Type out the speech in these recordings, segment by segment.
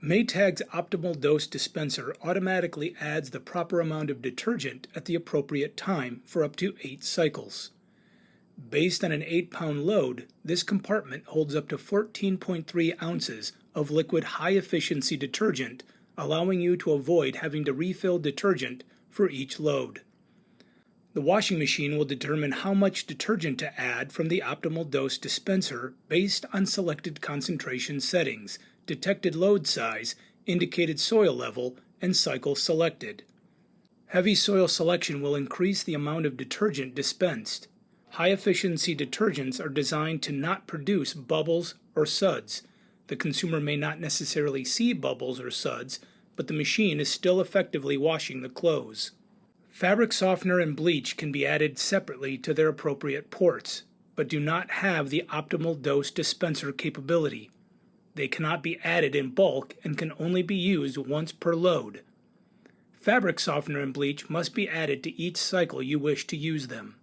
Maytag's Optimal Dose Dispenser automatically adds the proper amount of detergent at the appropriate time for up to 8 cycles. Based on an 8-pound load, this compartment holds up to 14.3 ounces of liquid high-efficiency detergent, allowing you to avoid having to refill detergent for each load. The washing machine will determine how much detergent to add from the Optimal Dose Dispenser based on selected concentration settings, detected load size, indicated soil level, and cycle selected. Heavy soil selection will increase the amount of detergent dispensed. High-efficiency detergents are designed to not produce bubbles or suds. The consumer may not necessarily see bubbles or suds, but the machine is still effectively washing the clothes. Fabric softener and bleach can be added separately to their appropriate ports, but do not have the optimal dose dispenser capability. They cannot be added in bulk and can only be used once per load. Fabric softener and bleach must be added to each cycle you wish to use them.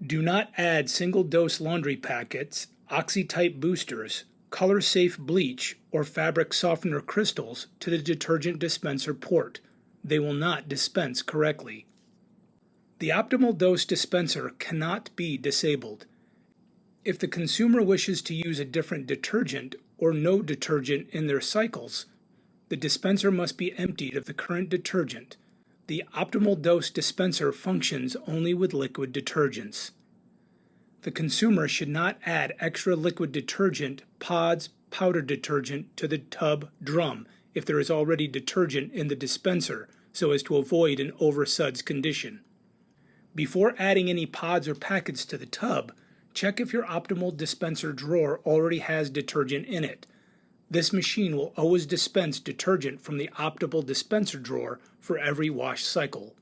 Do not add single-dose laundry packets, oxy-type boosters, color-safe bleach, or fabric softener crystals to the detergent dispenser port. They will not dispense correctly. The optimal dose dispenser cannot be disabled. If the consumer wishes to use a different detergent or no detergent in their cycles, the dispenser must be emptied of the current detergent. The optimal dose dispenser functions only with liquid detergents. The consumer should not add extra liquid detergent, pods, powder detergent to the tub drum if there is already detergent in the dispenser, so as to avoid an oversuds condition. Before adding any pods or packets to the tub, check if your optimal dispenser drawer already has detergent in it. This machine will always dispense detergent from the optimal dispenser drawer for every wash cycle.